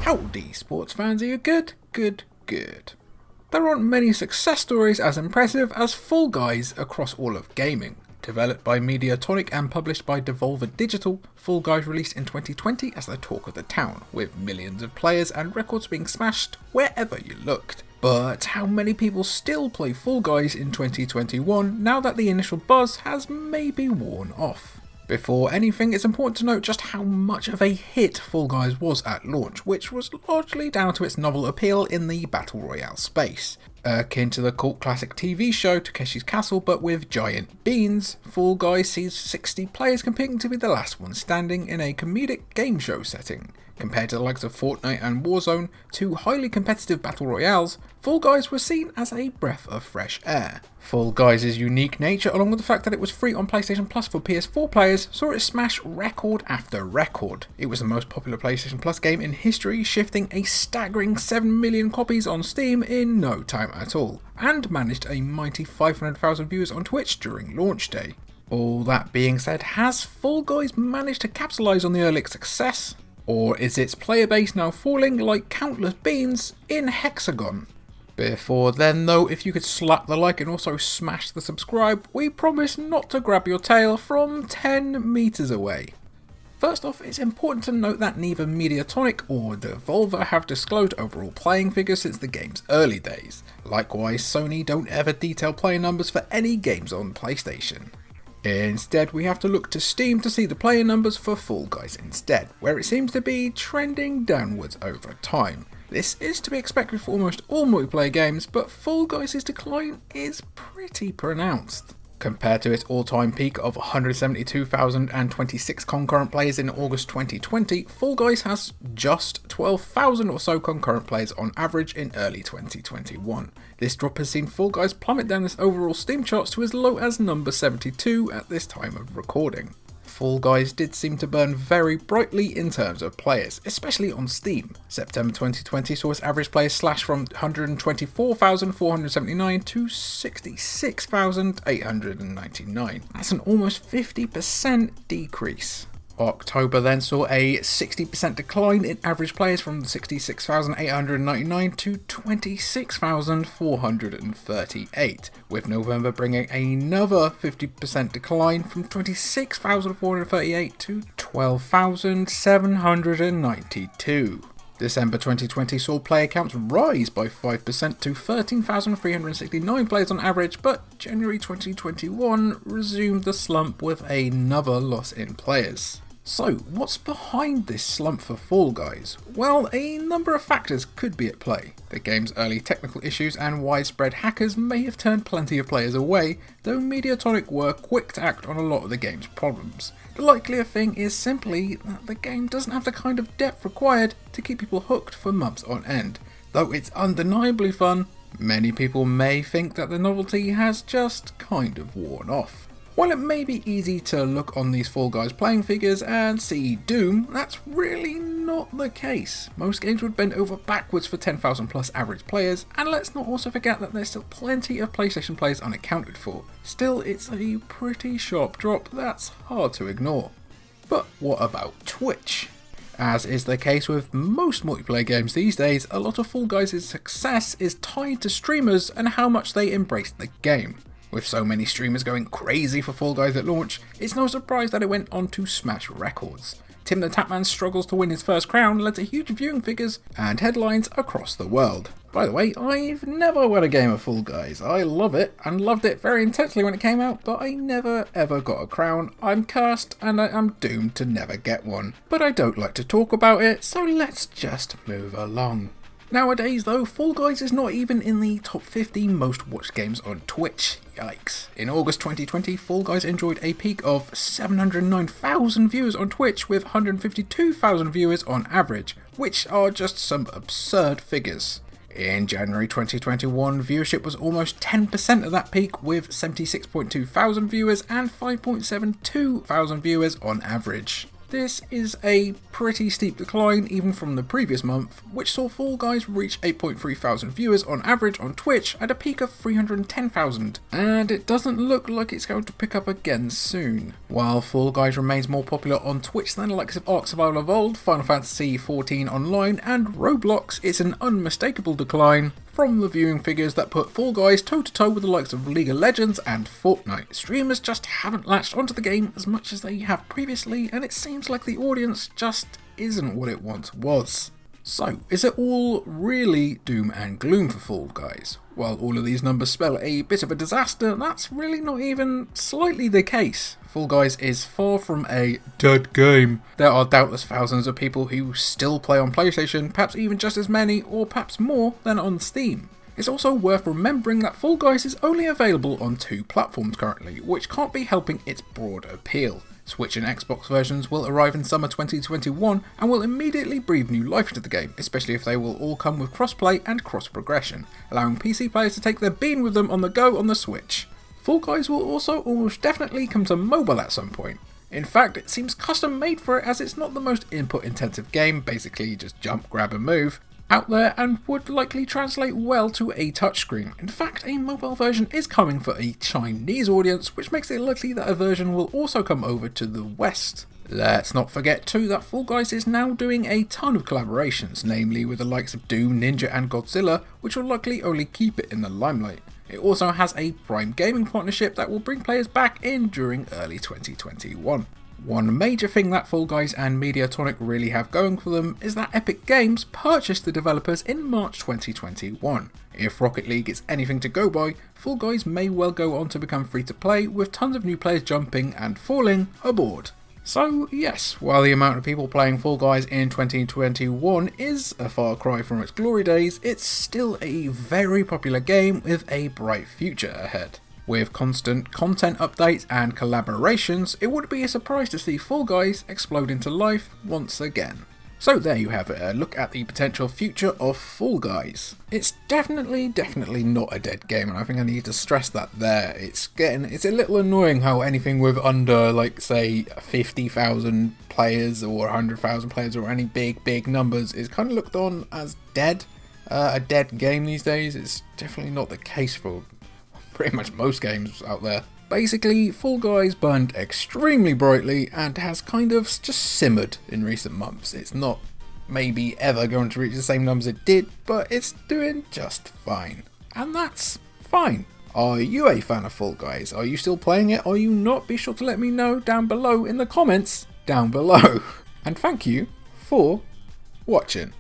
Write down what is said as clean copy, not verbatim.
Howdy sports fans, are you good? Good. There aren't many success stories as impressive as Fall Guys across all of gaming. Developed by Mediatonic and published by Devolver Digital, Fall Guys released in 2020 as the talk of the town, with millions of players and records being smashed wherever you looked. But how many people still play Fall Guys in 2021 now that the initial buzz has maybe worn off? Before anything, it's important to note just how much of a hit Fall Guys was at launch, which was largely down to its novel appeal in the Battle Royale space. Akin to the cult classic TV show Takeshi's Castle but with giant beans, Fall Guys sees 60 players competing to be the last one standing in a comedic game show setting. Compared to the likes of Fortnite and Warzone, two highly competitive battle royales, Fall Guys was seen as a breath of fresh air. Fall Guys' unique nature, along with the fact that it was free on PlayStation Plus for PS4 players, saw it smash record after record. It was the most popular PlayStation Plus game in history, shifting a staggering 7 million copies on Steam in no time at all, and managed a mighty 500,000 viewers on Twitch during launch day. All that being said, has Fall Guys managed to capitalise on the early success? Or is its player base now falling like countless beans in Hex-A-Gone? Before then though, if you could slap the like and also smash the subscribe, we promise not to grab your tail from 10 meters away. First off, it's important to note that neither Mediatonic or Devolver have disclosed overall playing figures since the game's early days. Likewise, Sony don't ever detail player numbers for any games on PlayStation. Instead, we have to look to Steam to see the player numbers for Fall Guys instead, where it seems to be trending downwards over time. This is to be expected for almost all multiplayer games, but Fall Guys' decline is pretty pronounced. Compared to its all-time peak of 172,026 concurrent players in August 2020, Fall Guys has just 12,000 or so concurrent players on average in early 2021. This drop has seen Fall Guys plummet down this overall Steam charts to as low as number 72 at this time of recording. Fall Guys did seem to burn very brightly in terms of players, especially on Steam. September 2020 saw its average players slash from 124,479 to 66,899. That's an almost 50% decrease. October then saw a 60% decline in average players from 66,899 to 26,438, with November bringing another 50% decline from 26,438 to 12,792. December 2020 saw player counts rise by 5% to 13,369 players on average, but January 2021 resumed the slump with another loss in players. So, what's behind this slump for Fall Guys? Well, a number of factors could be at play. The game's early technical issues and widespread hackers may have turned plenty of players away, though Mediatonic were quick to act on a lot of the game's problems. The likelier thing is simply that the game doesn't have the kind of depth required to keep people hooked for months on end. Though it's undeniably fun, many people may think that the novelty has just kind of worn off. While it may be easy to look on these Fall Guys playing figures and see doom, that's really not the case. Most games would bend over backwards for 10,000 plus average players, and let's not also forget that there's still plenty of PlayStation players unaccounted for. Still, it's a pretty sharp drop that's hard to ignore. But what about Twitch? As is the case with most multiplayer games these days, a lot of Fall Guys' success is tied to streamers and how much they embrace the game. With so many streamers going crazy for Fall Guys at launch, it's no surprise that it went on to smash records. Tim the Tatman's struggles to win his first crown led to huge viewing figures and headlines across the world. By the way, I've never won a game of Fall Guys. I love it and loved it very intensely when it came out, but I never ever got a crown. I'm cursed and I am doomed to never get one. But I don't like to talk about it, so let's just move along. Nowadays though, Fall Guys is not even in the top 50 most watched games on Twitch. Yikes. In August 2020, Fall Guys enjoyed a peak of 709,000 viewers on Twitch with 152,000 viewers on average, which are just some absurd figures. In January 2021, viewership was almost 10% of that peak with 76.2 thousand viewers and 5.72 thousand viewers on average. This is a pretty steep decline even from the previous month, which saw Fall Guys reach 8.3 thousand viewers on average on Twitch at a peak of 310,000, and it doesn't look like it's going to pick up again soon. While Fall Guys remains more popular on Twitch than the likes of Ark Survival Evolved, Final Fantasy XIV Online and Roblox, it's an unmistakable decline from the viewing figures that put Fall Guys toe-to-toe with the likes of League of Legends and Fortnite. Streamers just haven't latched onto the game as much as they have previously, and it seems like the audience just isn't what it once was. So, is it all really doom and gloom for Fall Guys? While all of these numbers spell a bit of a disaster, that's really not even slightly the case. Fall Guys is far from a dead game. There are doubtless thousands of people who still play on PlayStation, perhaps even just as many or perhaps more than on Steam. It's also worth remembering that Fall Guys is only available on 2 platforms currently, which can't be helping its broad appeal. Switch and Xbox versions will arrive in summer 2021 and will immediately breathe new life into the game, especially if they will all come with crossplay and cross-progression, allowing PC players to take their bean with them on the go on the Switch. Fall Guys will also almost definitely come to mobile at some point. In fact, it seems custom made for it as it's not the most input intensive game, basically just jump, grab and move, out there, and would likely translate well to a touchscreen. In fact, a mobile version is coming for a Chinese audience, which makes it likely that a version will also come over to the West. Let's not forget too that Fall Guys is now doing a ton of collaborations, namely with the likes of Doom, Ninja and Godzilla, which will likely only keep it in the limelight. It also has a Prime Gaming partnership that will bring players back in during early 2021. One major thing that Fall Guys and Mediatonic really have going for them is that Epic Games purchased the developers in March 2021. If Rocket League is anything to go by, Fall Guys may well go on to become free to play, with tons of new players jumping and falling aboard. So yes, while the amount of people playing Fall Guys in 2021 is a far cry from its glory days, it's still a very popular game with a bright future ahead. With constant content updates and collaborations, it would be a surprise to see Fall Guys explode into life once again. So there you have it, a look at the potential future of Fall Guys. It's definitely not a dead game, and I think I need to stress that there. It's a little annoying how anything with under, like, say, 50,000 players or 100,000 players or any big numbers is kind of looked on as dead. A dead game these days. It's definitely not the case for pretty much most games out there. Basically, Fall Guys burned extremely brightly and has kind of just simmered in recent months. It's not maybe ever going to reach the same numbers it did, but it's doing just fine. And that's fine. Are you a fan of Fall Guys? Are you still playing it? Are you not? Be sure to let me know down below in the comments down below. And thank you for watching.